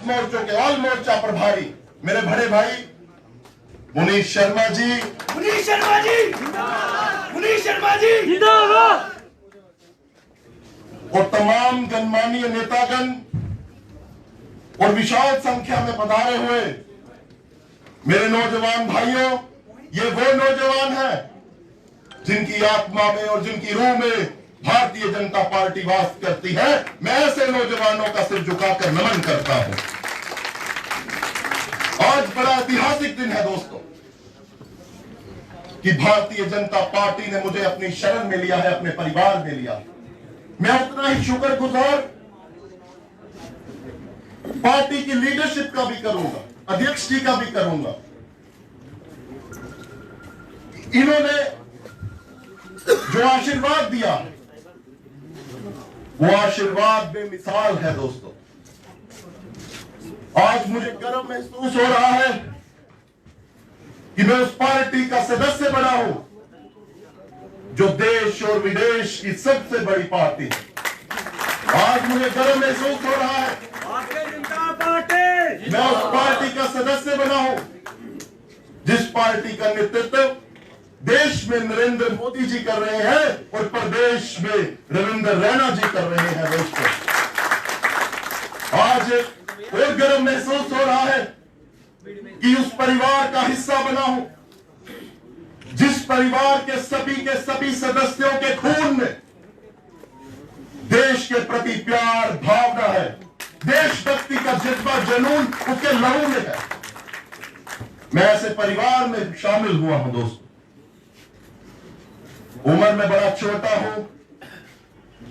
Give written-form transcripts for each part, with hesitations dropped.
सात मोर्चों के ऑल मोर्चा प्रभारी मेरे बड़े भाई मुनीश शर्मा जी, मुनीश शर्मा जी जिंदाबाद, मुनीश शर्मा जी जिंदाबाद, और तमाम गणमान्य नेतागण और विशाल संख्या में पधारे हुए मेरे नौजवान भाइयों, ये वो नौजवान हैं जिनकी आत्मा में और जिनकी रूह में भारतीय जनता पार्टी वास करती है। मैं ऐसे नौजवानों का सिर झुकाकर नमन करता हूं। आज बड़ा ऐतिहासिक दिन है दोस्तों कि भारतीय जनता पार्टी ने मुझे अपनी शरण में लिया है, अपने परिवार में लिया। मैं उतना ही शुक्रगुजार पार्टी की लीडरशिप का भी करूंगा, अध्यक्ष जी का भी करूंगा। इन्होंने जो आशीर्वाद दिया वो आशीर्वाद बेमिसाल है दोस्तों। आज मुझे गर्व महसूस हो रहा है कि मैं उस पार्टी का सदस्य बना हूं जो देश और विदेश की सबसे बड़ी पार्टी है। आज मुझे गर्व महसूस हो रहा है भारतीय जनता पार्टी, मैं उस पार्टी का सदस्य बना हूं जिस पार्टी का नेतृत्व देश में नरेंद्र मोदी जी कर रहे हैं और प्रदेश में रविंद्र रैना जी कर रहे हैं। दोस्तों आज और गर्व महसूस हो रहा है कि उस परिवार का हिस्सा बना हूं जिस परिवार के सभी सदस्यों के खून में देश के प्रति प्यार भावना है, देशभक्ति का जज्बा जुनून उसके लहू में है। मैं ऐसे परिवार में शामिल हुआ हूं दोस्तों। उम्र में बड़ा छोटा हूं,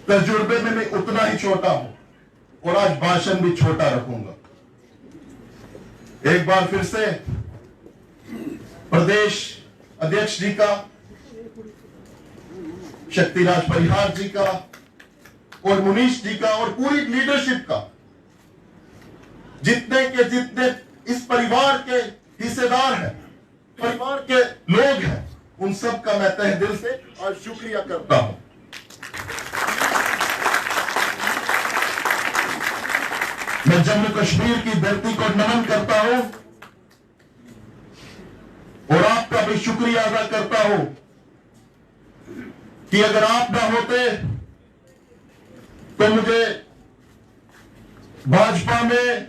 तजुर्बे में मैं उतना ही छोटा हूं और आज भाषण भी छोटा रखूंगा। एक बार फिर से प्रदेश अध्यक्ष जी का, शक्तिराज परिहार जी का और मुनीश जी का और पूरी लीडरशिप का, जितने के जितने इस परिवार के हिस्सेदार हैं, परिवार के लोग हैं, उन सब का मैं तहे दिल से आज शुक्रिया करता हूं। मैं जम्मू कश्मीर की धरती को नमन करता हूं और आपका भी शुक्रिया अदा करता हूं कि अगर आप ना होते तो मुझे भाजपा में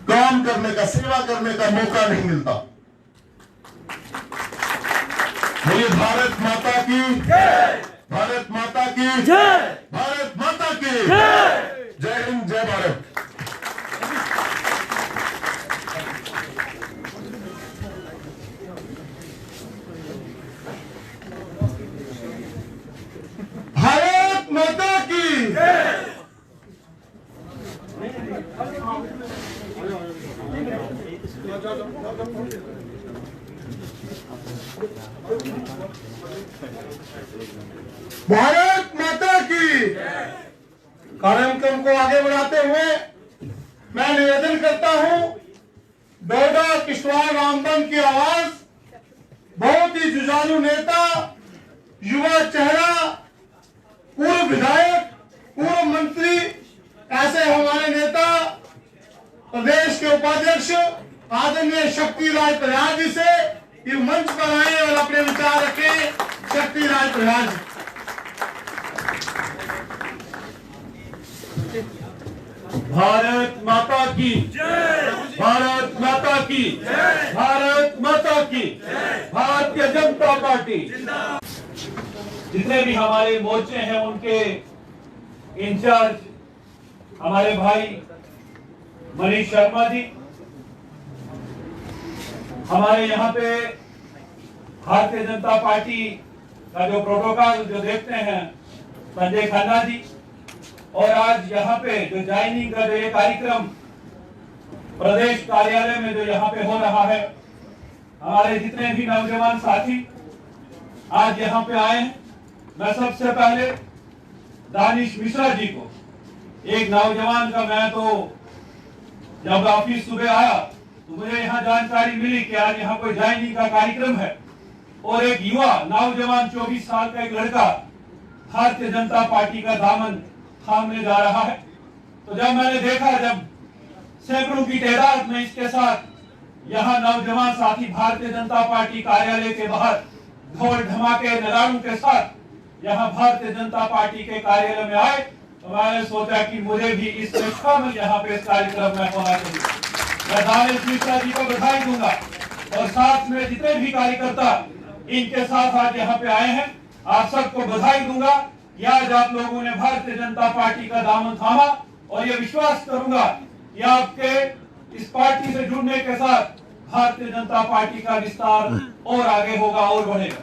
काम करने का, सेवा करने का मौका नहीं मिलता। बोलिए भारत माता की जय, भारत माता की जय, भारत माता की जय। जय हिंद, जय भारत। भारत माता की जय। भारत माता की कार्यक्रम को आगे बढ़ाते हुए मैं निवेदन करता हूं, डोडा किश्तवाड़ रामबन की आवाज, बहुत ही जुझारू नेता, युवा चेहरा, पूर्व विधायक, पूर्व मंत्री, ऐसे हमारे नेता, प्रदेश के उपाध्यक्ष आदरणीय शक्तिराज परिहार जी से ये मंच पर आए और अपने विचार रखें। शक्तिराज परिहार जी। भारत माता की जय, भारत माता की जय, भारत माता की जय, भारतीय जनता पार्टी। जितने भी हमारे मोर्चे हैं उनके इंचार्ज हमारे भाई मनीष शर्मा जी, हमारे यहाँ पे भारतीय जनता पार्टी का जो प्रोटोकॉल जो देखते हैं संजय खन्ना जी, और आज यहाँ पे जो ज्वाइनिंग का जो ये कार्यक्रम प्रदेश कार्यालय में जो यहाँ पे हो रहा है, हमारे जितने भी नौजवान साथी आज यहाँ पे आए हैं। मैं सबसे पहले दानिश मिश्रा जी को, एक नौजवान का, मैं तो जब ऑफिस सुबह आया तो मुझे यहाँ जानकारी मिली कि आज यहाँ कोई ज्वाइनिंग का कार्यक्रम है और एक युवा नौजवान 24 साल का एक लड़का भारतीय जनता पार्टी का दामन थामने जा रहा है। तो जब मैंने देखा, जब सैकड़ों की तादाद में इसके साथ यहाँ नौजवान साथी भारतीय जनता पार्टी कार्यालय के बाहर ढोल धमाके नगाड़ों के साथ यहाँ भारतीय जनता पार्टी के कार्यालय में आए, तो मैंने सोचा कि मुझे भी इस निष्ठा में यहाँ पे इस कार्यक्रम में होना चाहिए। मैं दानिश मिश्रा जी को बधाई दूंगा और साथ में जितने भी कार्यकर्ता इनके साथ आज यहाँ पे आए हैं, आप सबको बधाई दूंगा कि आज आप लोगों ने भारतीय जनता पार्टी का दामन थामा, और ये विश्वास करूंगा कि आपके इस पार्टी से जुड़ने के साथ भारतीय जनता पार्टी का विस्तार और आगे होगा और बढ़ेगा।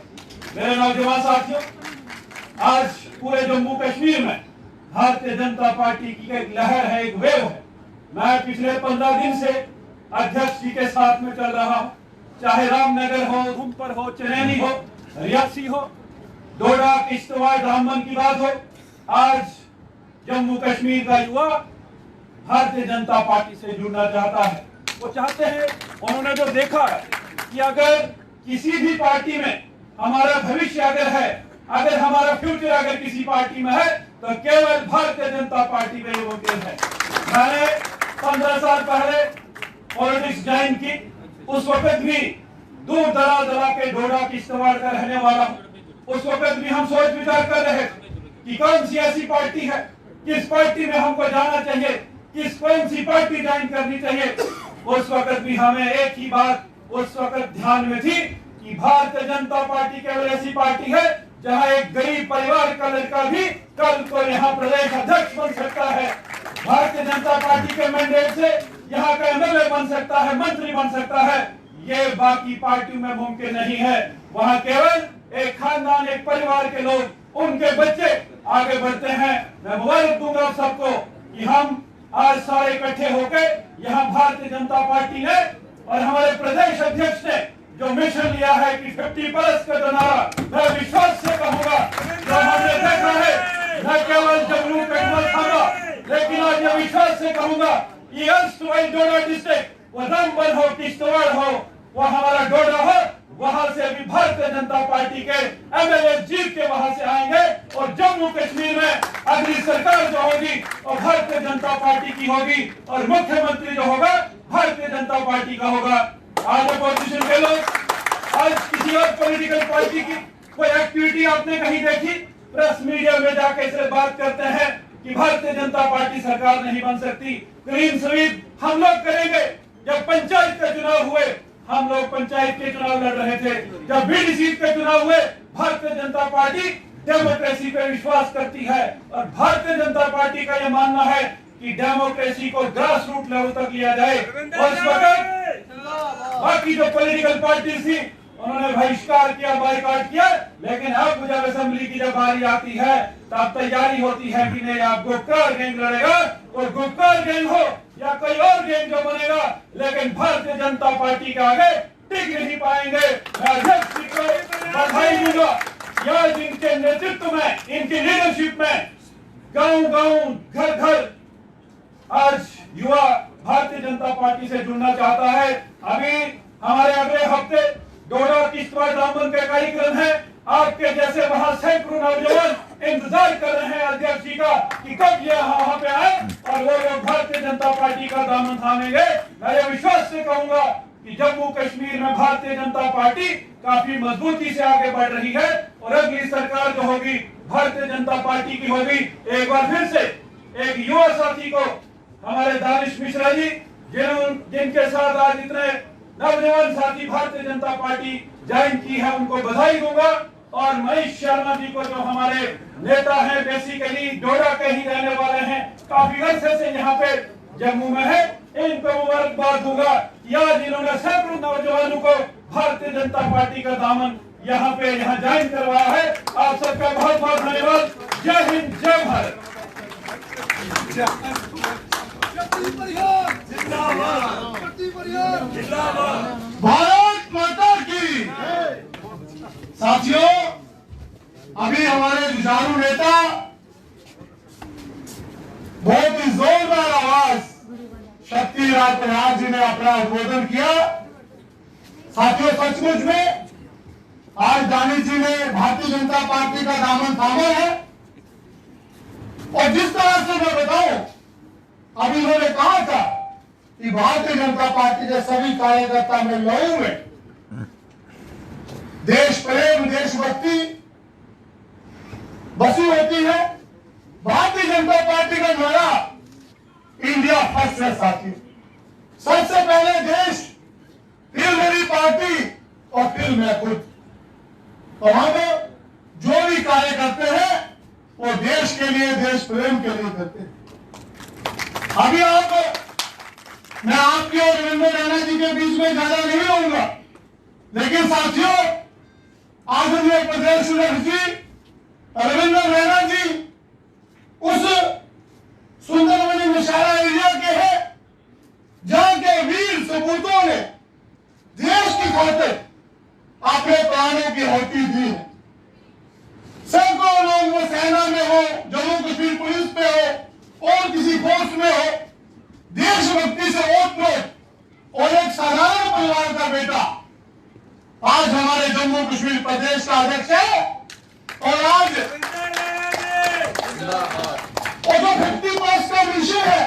मेरे नौजवान साथियों, आज पूरे जम्मू कश्मीर में भारतीय जनता पार्टी की एक लहर है, एक वेव है। मैं पिछले 15 दिन से अध्यक्ष जी के साथ में चल रहा हूं, चाहे रामनगर हो, रूमपुर हो, चनैनी हो, रियासी हो, डोडा, किश्तवाड़, रामबन की बात हो, आज जम्मू कश्मीर का युवा भारतीय जनता पार्टी से जुड़ना चाहता है। वो चाहते हैं, उन्होंने जो देखा है कि अगर किसी भी पार्टी में हमारा भविष्य अगर है, अगर हमारा फ्यूचर अगर किसी पार्टी में है, तो केवल भारतीय जनता पार्टी में ये मुमकिन है। मैंने 15 साल पहले पॉलिटिक्स ज्वाइन की, उस वक्त भी दूर दराज के डोडा किश्तवाड़ का रहने वाला हूं। उस वक्त भी हम सोच विचार कर रहे थे कि कौन सी ऐसी पार्टी है, किस पार्टी में हमको जाना चाहिए, कौन सी पार्टी ज्वाइन करनी चाहिए। उस वक्त भी हमें एक ही बात उस वक्त ध्यान में थी कि भारतीय जनता पार्टी केवल ऐसी पार्टी है जहां एक गरीब परिवार का लड़का भी कल को यहाँ प्रदेश अध्यक्ष बन सकता है। भारतीय जनता पार्टी के मैंडेट से यहाँ का एमएलए बन सकता है, मंत्री बन सकता है। ये बाकी पार्टियों में मुमकिन नहीं है। वहाँ केवल एक खानदान, एक परिवार के लोग, उनके बच्चे आगे बढ़ते हैं। मैं मुबारक दूंगा सबको कि हम आज सारे इकट्ठे होकर यहाँ भारतीय जनता पार्टी ने और हमारे प्रदेश अध्यक्ष ने जो मिशन लिया है कि 50+ का नारा, मैं विश्वास से कहूंगा जो हमने देखा है, न केवल जम्मू कश्मीर थाना, लेकिन आज ये विश्वास से कहूंगा ये डोडा डिस्ट्रिक्ट, वो रामबन हो, किश्तवाड़ हो, वो हमारा डोडा हो, वहां से भी भारतीय जनता पार्टी के एमएलए जीत के वहां से आएंगे और जम्मू कश्मीर में अगली सरकार जो होगी वो भारतीय जनता पार्टी की होगी और मुख्यमंत्री जो होगा भारतीय जनता पार्टी का होगा। आज अपोजिशन के लोग, आज किसी और पॉलिटिकल पार्टी की कोई एक्टिविटी आपने कहीं देखी? प्रेस मीडिया में जाके सिर्फ बात करते हैं कि भारतीय जनता पार्टी सरकार नहीं बन सकती। क्लीन स्वीप हम लोग करेंगे। जब पंचायत के चुनाव हुए, हम लोग पंचायत के चुनाव लड़ रहे थे। जब बीडीसी के चुनाव हुए, भारतीय जनता पार्टी डेमोक्रेसी पे विश्वास करती है और भारतीय जनता पार्टी का यह मानना है कि डेमोक्रेसी को ग्रास रूट लेवल तक लिया जाए। और इस वक्त बाकी जो पॉलिटिकल पार्टी थी उन्होंने बहिष्कार किया, बायकॉट किया, लेकिन अब जब असेंबली की जब बारी आती है तब तैयारी होती है कि नहीं, आप गुपकार गैंग लड़ेगा और गुपकार गैंग हो या कोई और गैंग जो बनेगा, लेकिन भारतीय जनता पार्टी के आगे टिक नहीं पाएंगे। मैं अध्यक्ष जी को बधाई दूंगा, या जिनके नेतृत्व में, इनकी लीडरशिप में गांव-गांव, घर-घर आज युवा भारतीय जनता पार्टी से जुड़ना चाहता है। अभी हमारे अगले हफ्ते डोडा किश्तवाड़ रामबन का कार्यक्रम है। आपके जैसे वहां सैकड़ों नौजवान इंतजार कर रहे हैं अध्यक्ष जी का कि कब ये वहां पे आए और वो लोग भारतीय जनता पार्टी का दामन थामेंगे। मैं ये विश्वास से कहूंगा कि जम्मू कश्मीर में भारतीय जनता पार्टी काफी मजबूती से आगे बढ़ रही है और अगली सरकार जो होगी भारतीय जनता पार्टी की होगी। एक बार फिर से एक युवा साथी को, हमारे दानिश मिश्रा जी, जिनके साथ आज इतने नौजवान साथी भारतीय जनता पार्टी ज्वाइन की है, उनको बधाई दूंगा। और मनीष शर्मा जी को, जो हमारे नेता हैं, बेसिकली डोडा के ही रहने वाले हैं, काफी अरसे से यहाँ पे जम्मू में है, इनको मुबारकबाद दूंगा। आज इन्होंने सैकड़ों नौजवानों को भारतीय जनता पार्टी का दामन यहाँ ज्वाइन करवाया है। आप सबका बहुत बहुत धन्यवाद। जय हिंद, जय भारत। भारत माता की। साथियों, अभी हमारे जुझारू नेता बहुत ही जोरदार आवाज शक्ति राज जी ने अपना उद्बोधन किया। साथियों, सचमुच में आज दानिश जी ने भारतीय जनता पार्टी का दामन थामा है और जिस तरह से मैं बताऊं अभी उन्होंने कहा था कि भारतीय जनता पार्टी के सभी कार्यकर्ता में लोगों में देश प्रेम, देशभक्ति बसी होती है। भारतीय जनता पार्टी का नारा इंडिया फर्स्ट है साथियों। सबसे पहले देश, फिर मेरी पार्टी और फिर मैं खुद। और हम जो भी कार्य करते हैं वो देश के लिए, देश प्रेम के लिए करते हैं। अभी मैं आपके और रविंद्र रैना जी के बीच में ज्यादा नहीं रहूंगा, लेकिन साथियों, आदरणीय प्रदेश अध्यक्ष जी रविंद्र रैना जी उस सुंदरबनी निशारा एरिया के हैं जहां के वीर सपूतों ने देश की खातिर अपने प्राणों की आहुति दी है। सैकड़ों लोग वो सेना में हो, जम्मू कश्मीर पुलिस पे हो और किसी फोर्स में हो, देशभक्ति से ओतप्रोत और एक साधारण परिवार का बेटा आज हमारे जम्मू कश्मीर प्रदेश का अध्यक्ष है। और आज और जो 50+ का विषय है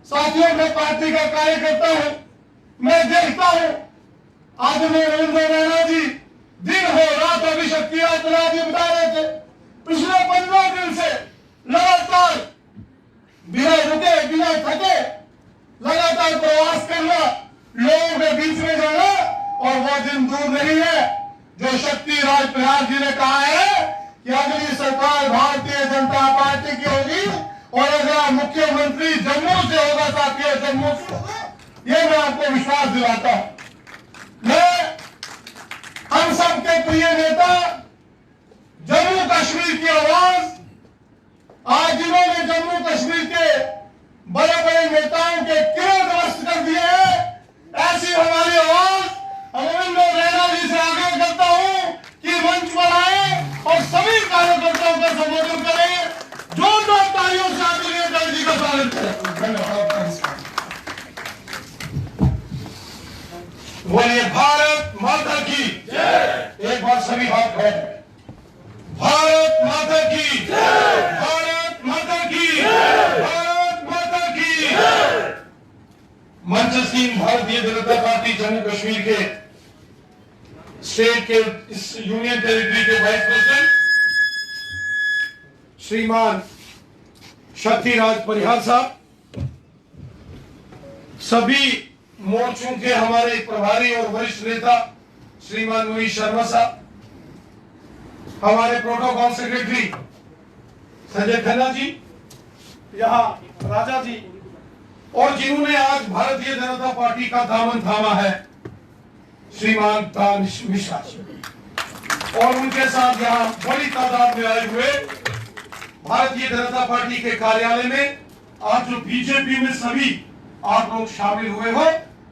साथियों, मैं पार्टी का कार्यकर्ता हूं, मैं देखता हूं आदरणीय रविंद्र रैना जी दिन हो रात अभिशक्ति जी बता रहे थे, पिछले 15 दिन से लगातार बिना रुके, बिना थके लगातार प्रवास करना, लोगों के बीच में जाना। और वो दिन दूर नहीं है जो शक्ति राज प्रयाग जी ने कहा है कि अगली सरकार भारतीय जनता पार्टी की होगी और अगला मुख्यमंत्री जम्मू से होगा साथियों, जम्मू से होगा। ये मैं आपको विश्वास दिलाता हूं। मैं हम सबके प्रिय नेता, जम्मू कश्मीर की आवाज, आज जिन्होंने जम्मू कश्मीर के बड़े बड़े नेताओं के किरण ध्वस्त कर दिए हैं, ऐसी हमारी आवाज रविंद्र रैना जी से आग्रह करता हूं कि मंच बनाए और सभी कार्यकर्ताओं का संबोधन करें। जोरदार तालियों से आदरणीय अटल जी का स्वागत करें। धन्यवाद। बोलिए भारत माता की जय। एक बार सभी हाथ खड़े करें। भारत माता की जय, भारत माता की जय, भारत माता की जय। मंचस्थ भारतीय जनता पार्टी जम्मू कश्मीर के स्टेट के इस यूनियन टेरिटरी के वाइस प्रेसिडेंट श्रीमान शक्तिराज परिहार साहब, सभी मोर्चों के हमारे प्रभारी और वरिष्ठ नेता श्रीमान मोहित शर्मा साहब, हमारे प्रोटोकॉल सेक्रेटरी संजय खन्ना जी, यहाँ राजा जी, और जिन्होंने आज भारतीय जनता पार्टी का दामन थामा है श्रीमान दानिश मिश्रा जी, और उनके साथ यहाँ बड़ी तादाद में आए हुए भारतीय जनता पार्टी के कार्यालय में आज जो बीजेपी में सभी आप लोग शामिल हुए हो,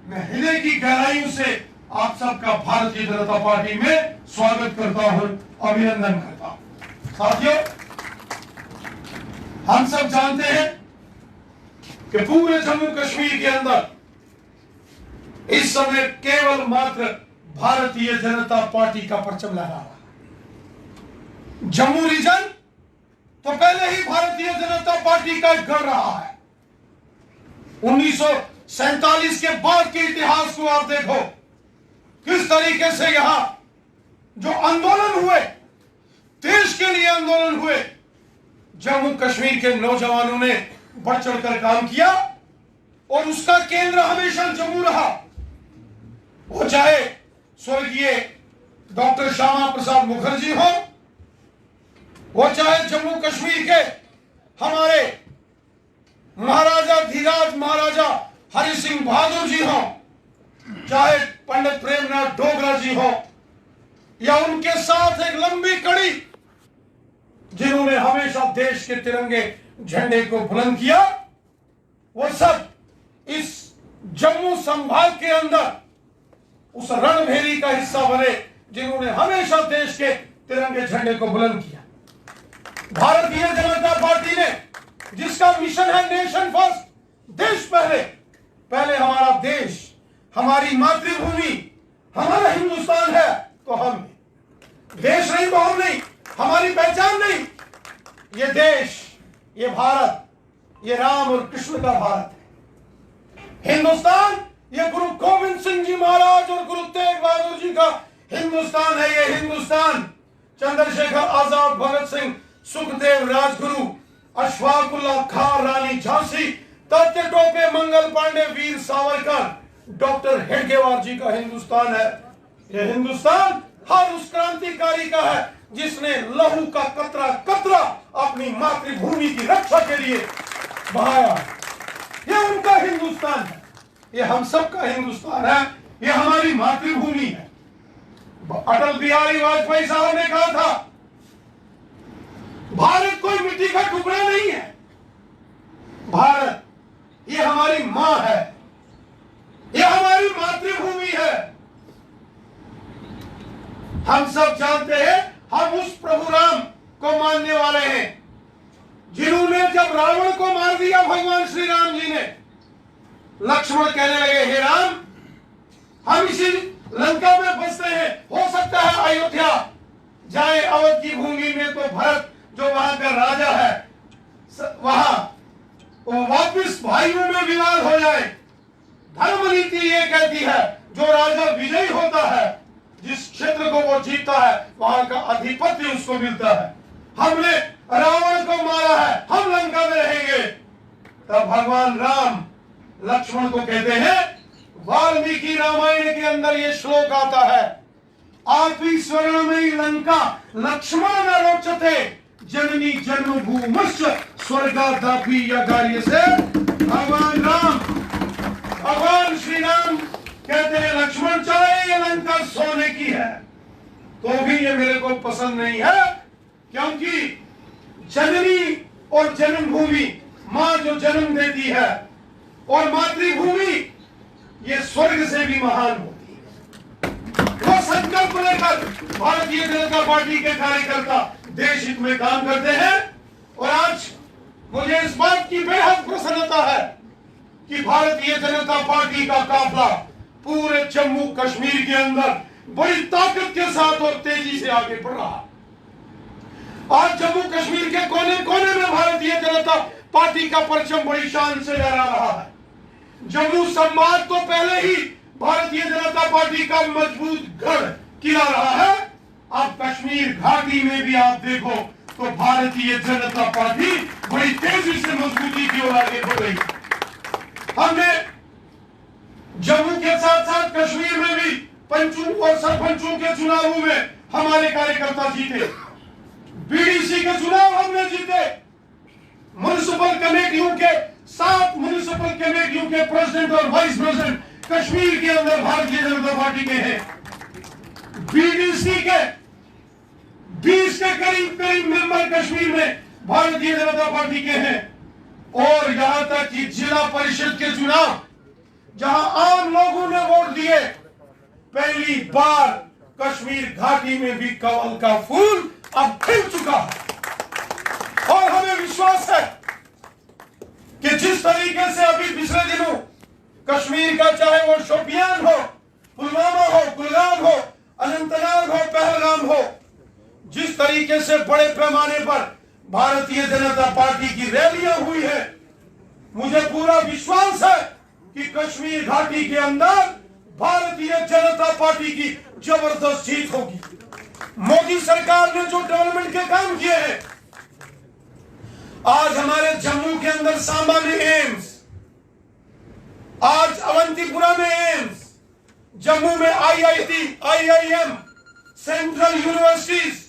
मैं हृदय की गहराइयों से आप सबका भारतीय जनता पार्टी में स्वागत करता हूं, अभिनंदन करता हूं। साथियों, हम सब जानते हैं कि पूरे जम्मू कश्मीर के अंदर इस समय केवल मात्र भारतीय जनता पार्टी का परचम लहरा रहा है। जम्मू रीजन तो पहले ही भारतीय जनता पार्टी का गढ़ रहा है। 1947 के बाद के इतिहास को आप देखो, किस तरीके से यहां जो आंदोलन हुए, देश के लिए आंदोलन हुए, जम्मू कश्मीर के नौजवानों ने बढ़ चढ़कर काम किया और उसका केंद्र हमेशा जम्मू रहा। वो चाहे स्वर्गीय डॉक्टर श्यामा प्रसाद मुखर्जी हो, वो चाहे जम्मू कश्मीर के हमारे महाराजा धीराज महाराजा हरि सिंह बहादुर जी हो, चाहे पंडित प्रेमनाथ डोगरा जी हो, या उनके साथ एक लंबी कड़ी जिन्होंने हमेशा देश के तिरंगे झंडे को बुलंद किया, वो सब इस जम्मू संभाग के अंदर उस रणभेरी का हिस्सा बने जिन्होंने हमेशा देश के तिरंगे झंडे को बुलंद किया। भारतीय जनता पार्टी ने, जिसका मिशन है नेशन फर्स्ट, देश पहले, पहले हमारा देश, हमारी मातृभूमि, हमारा हिंदुस्तान है तो हम, देश नहीं तो हम नहीं, हमारी पहचान नहीं, ये देश, ये भारत ये राम और कृष्ण का भारत है। हिंदुस्तान ये गुरु गोविंद सिंह जी महाराज और गुरु तेग बहादुर जी का हिंदुस्तान है। ये हिंदुस्तान चंद्रशेखर आजाद, भगत सिंह, सुखदेव, राजगुरु, अशफाकुल्लाह खां, रानी झांसी, तात्या टोपे, मंगल पांडे, वीर सावरकर, डॉक्टर हेडगेवार जी का हिंदुस्तान है। यह हिंदुस्तान हर उस क्रांतिकारी का है जिसने लहू का कतरा कतरा अपनी मातृभूमि की रक्षा के लिए बहाया। यह उनका हिंदुस्तान है, यह हम सबका हिंदुस्तान है, यह हमारी मातृभूमि है। अटल बिहारी वाजपेयी साहब ने कहा था, भारत कोई मिट्टी का टुकड़ा नहीं है, भारत ये हमारी मां है, यह हमारी मातृभूमि है। हम सब जानते हैं, हम उस प्रभु राम को मानने वाले हैं जिन्होंने जब रावण को मार दिया, भगवान श्री राम जी ने, लक्ष्मण कहने लगे, हे राम, हम इसी लंका में बसते हैं, हो सकता है अयोध्या जाए अवध की भूमि में, तो भरत जो वहां का राजा है वहां वापिस भाइयों में विवाद हो जाए। धर्म नीति ये कहती है, जो राजा विजयी होता है, जिस क्षेत्र को वो जीतता है, वहां का अधिपत्य उसको मिलता है। हमने रावण को मारा है, हम लंका में रहेंगे। तब भगवान राम लक्ष्मण को कहते हैं, वाल्मीकि रामायण के अंदर ये श्लोक आता है, आपी स्वर्णमयी लंका लक्ष्मण न रोचते, जननी जन्मभूमश्च स्वर्गादापि यगार्य से। भगवान राम, भगवान श्री राम कहते हैं, लक्ष्मण चाहे ये लंका सोने की है तो भी ये मेरे को पसंद नहीं है, क्योंकि जननी और जन्मभूमि, मां जो जन्म देती है, और मातृभूमि ये स्वर्ग से भी महान होती है। वो संकल्प लेकर भारतीय जनता पार्टी के कार्यकर्ता देश हित में काम करते हैं। और आज मुझे इस बात की बेहद प्रसन्नता है कि भारतीय जनता पार्टी का काफिला पूरे जम्मू कश्मीर के अंदर बड़ी ताकत के साथ और तेजी से आगे बढ़ रहा। आज जम्मू कश्मीर के कोने कोने में भारतीय जनता पार्टी का परचम बड़ी शान से लहरा रहा है। जम्मू संवाद तो पहले ही भारतीय जनता पार्टी का मजबूत गढ़ किला रहा है, अब कश्मीर घाटी में भी आप देखो तो भारतीय जनता पार्टी बड़ी तेजी से मजबूती की ओर आगे बढ़ रही है। हमने जम्मू के साथ साथ कश्मीर में भी पंचों और सरपंचों के चुनावों में हमारे कार्यकर्ता जीते, बीडीसी के चुनाव हमने जीते, म्युनिसिपल कमेटियों के 7 म्युनिसिपल कमेटियों के प्रेसिडेंट और वाइस प्रेसिडेंट कश्मीर के अंदर भारतीय जनता पार्टी के हैं। बीडीसी के 20 के करीब मेंबर कश्मीर में भारतीय जनता पार्टी के हैं। और यहां तक कि जिला परिषद के चुनाव जहां आम लोगों ने वोट दिए, पहली बार कश्मीर घाटी में भी कमल का फूल अब खिल चुका है। और हमें विश्वास है कि जिस तरीके से अभी पिछले दिनों कश्मीर का, चाहे वो शोपियान हो, पुलवामा हो, कुलगाम हो, अनंतनाग हो, पहलगाम हो, जिस तरीके से बड़े पैमाने पर भारतीय जनता पार्टी की रैलियां हुई है, मुझे पूरा विश्वास है कि कश्मीर घाटी के अंदर भारतीय जनता पार्टी की जबरदस्त जीत होगी। मोदी सरकार ने जो डेवलपमेंट के काम किए हैं, आज हमारे जम्मू के अंदर सांबा में एम्स, आज अवंतीपुरा में एम्स, जम्मू में आईआईटी, आईआईएम, सेंट्रल यूनिवर्सिटीज,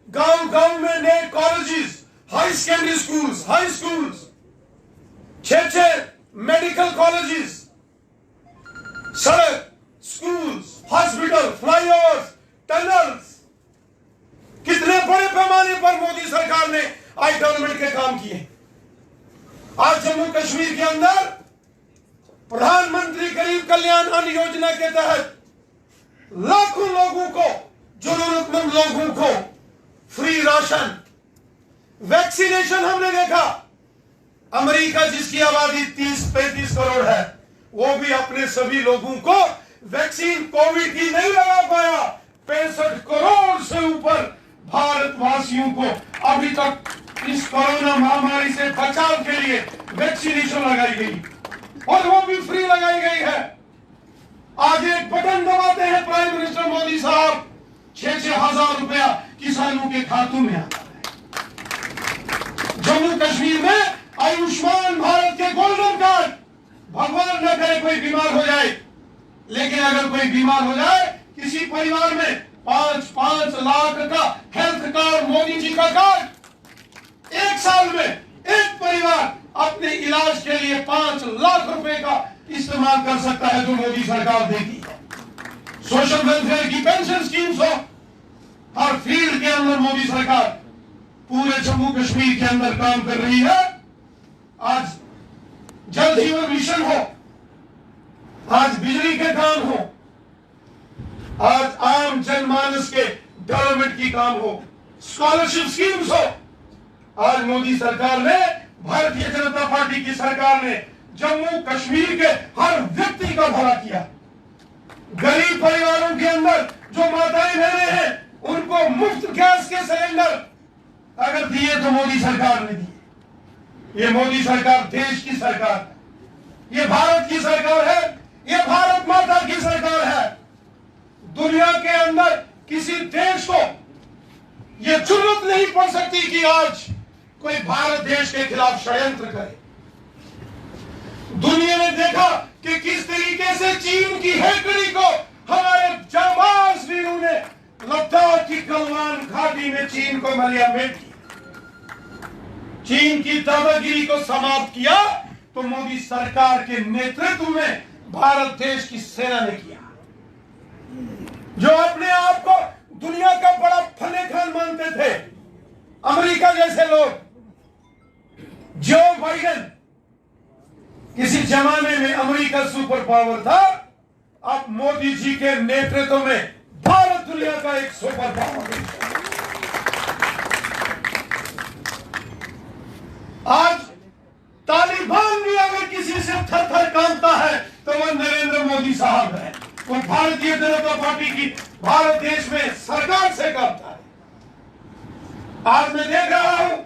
गांव गांव में नए colleges, high secondary schools, high schools, 6 medical colleges, सड़क, स्कूल्स, हॉस्पिटल, फ्लाईओवर्स, टनल्स, कितने बड़े पैमाने पर मोदी सरकार ने आज डेवलपमेंट के काम किए। आज जम्मू कश्मीर के अंदर प्रधानमंत्री गरीब कल्याण अन्न योजना के तहत लाखों लोगों को, जरूरतमंद लोगों को फ्री राशन, वैक्सीनेशन हमने देखा। अमेरिका जिसकी आबादी 30-35 करोड़ है, वो भी अपने सभी लोगों को वैक्सीन कोविड की नहीं लगा पाया। 65 करोड़ से ऊपर भारतवासियों को अभी तक इस कोरोना महामारी से बचाव के लिए वैक्सीनेशन लगाई गई और वो भी फ्री लगाई गई है। आज एक बटन दबाते हैं प्राइम मिनिस्टर मोदी साहब, 6-6 हजार रुपया किसानों के खातों में आता है। जम्मू कश्मीर में आयुष्मान भारत के गोल्डन कार्ड, भगवान न करे कोई बीमार हो जाए, लेकिन अगर कोई बीमार हो जाए, किसी परिवार में 5-5 लाख का हेल्थ कार्ड, मोदी जी का कार्ड, एक साल में एक परिवार अपने इलाज के लिए 5 लाख रुपए का इस्तेमाल कर सकता है, जो मोदी सरकार देती है। सोशल वेलफेयर की पेंशन स्कीम्स हो, हर फील्ड के अंदर मोदी सरकार पूरे जम्मू कश्मीर के अंदर काम कर रही है। आज जल जीवन मिशन हो, आज बिजली के काम हो, आज आम जनमानस के डेवलपमेंट की काम हो, स्कॉलरशिप स्कीम्स हो, आज मोदी सरकार ने, भारतीय जनता पार्टी की सरकार ने जम्मू कश्मीर के हर व्यक्ति का भला किया। गरीब परिवारों के अंदर जो माताएं बहनें हैं, उनको मुफ्त गैस के सिलेंडर अगर दिए तो मोदी सरकार ने दिए। ये मोदी सरकार देश की सरकार है, ये भारत की सरकार है, ये भारत माता की सरकार है। दुनिया के अंदर किसी देश को ये जरूरत नहीं पड़ सकती कि आज कोई भारत देश के खिलाफ षड्यंत्र करे। दुनिया ने देखा कि किस तरीके से चीन की हेकड़ी को हमारे जांबाज वीरों ने लद्दाख की गलवान घाटी में चीन को मलियामेट किया, चीन की दादागिरी को समाप्त किया, तो मोदी सरकार के नेतृत्व में भारत देश की सेना ने किया। जो अपने आप को दुनिया का बड़ा फले खान मानते थे, अमेरिका जैसे लोग, जो बाइडेन किसी जमाने में अमेरिका सुपर पावर था, अब मोदी जी के नेतृत्व में भारत दुनिया का एक सुपर पावर है। आज तालिबान भी अगर किसी से थर-थर कांपता है तो वह नरेंद्र मोदी साहब है, वो भारतीय जनता पार्टी की भारत देश में सरकार से कांपता है। आज मैं देख रहा हूं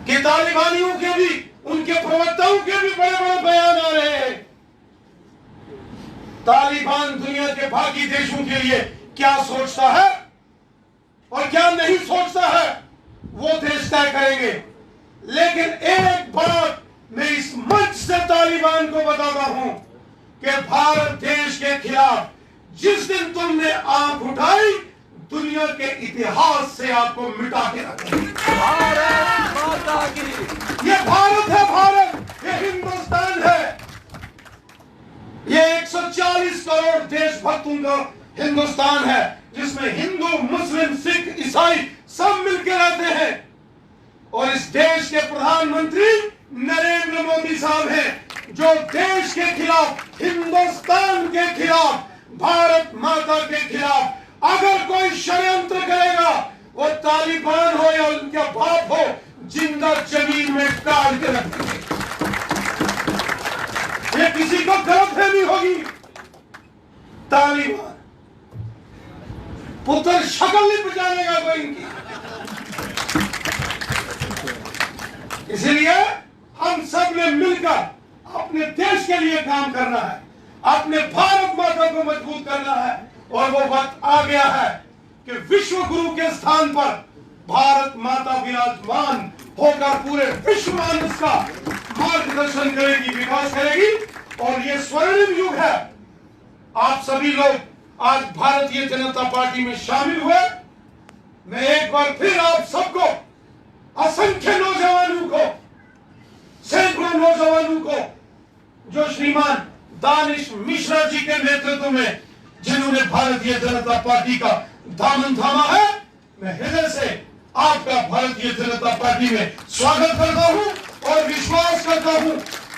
कि तालिबानियों के भी, उनके प्रवक्ताओं के भी बड़े बड़े बयान आ रहे हैं। तालिबान दुनिया के बाकी देशों के लिए क्या सोचता है और क्या नहीं सोचता है, वो देश तय करेंगे। लेकिन एक बात मैं इस मंच से तालिबान को बताता हूं कि भारत देश के खिलाफ जिस दिन तुमने आंख उठाई, दुनिया के इतिहास से आपको मिटा के रखेंगे। भारत माता की, ये भारत है, भारत, ये हिंदुस्तान है, ये 140 करोड़ देशभक्तों का हिंदुस्तान है, जिसमें हिंदू, मुस्लिम, सिख, ईसाई सब मिलकर रहते हैं। और इस देश के प्रधानमंत्री नरेंद्र मोदी साहब हैं, जो देश के खिलाफ, हिंदुस्तान के खिलाफ, भारत माता के खिलाफ अगर कोई षड्यंत्र करेगा, वो तालिबान हो या उनका बाप हो, जिंदा जमीन में डाल के रखेंगे। ये किसी को गलतफहमी होगी, तालिबान पुत्र शक्ल नहीं पहचानेगा कोई इनकी। इसलिए हम सब ने मिलकर अपने देश के लिए काम करना है, अपने भारत माता को मजबूत करना है। और वो वक्त आ गया है कि विश्व गुरु के स्थान पर भारत माता विराजमान होकर पूरे विश्व मानस का मार्गदर्शन करेगी, विकास करेगी। और ये स्वर्णिम युग है। आप सभी लोग आज भारतीय जनता पार्टी में शामिल हुए। मैं एक बार फिर आप सबको, असंख्य नौजवानों को, सैकड़ों नौजवानों को, जो श्रीमान दानिश मिश्रा जी के नेतृत्व में जिन्होंने भारतीय जनता पार्टी का दामन थामा है, मैं हृदय से आपका भारतीय जनता पार्टी में स्वागत करता हूं और विश्वास करता हूं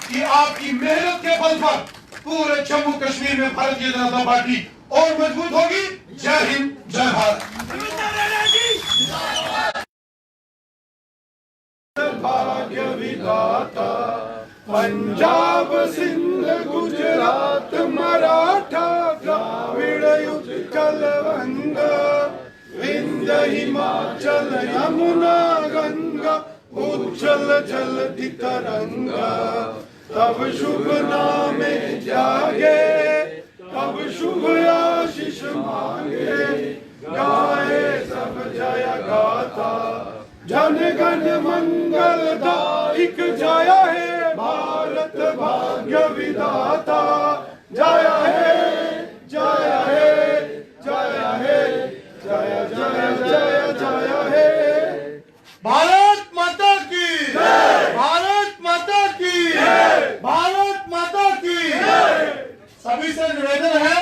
कि आपकी मेहनत के बल पर पूरे जम्मू कश्मीर में भारतीय जनता पार्टी और मजबूत होगी। जय हिंद, जय भारत। भाग्य विधाता पंजाब, सिंध, गुजरात, मराठा, द्राविड़, उत्कल, वंग, विंध्य विंध्य हिमाचल यमुना गंगा उज्जल जलधि तरंगा तब शुभ नामे जागे तब शुभ आशीष मांगे गाए सब जय गाथा जन गण मंगलदायक जय हे भारत भाग्य विधाता जय हे जय हे जय हे जय जय जय जय हे भारत माता की भारत माता की भारत माता की सभी से निवेदन है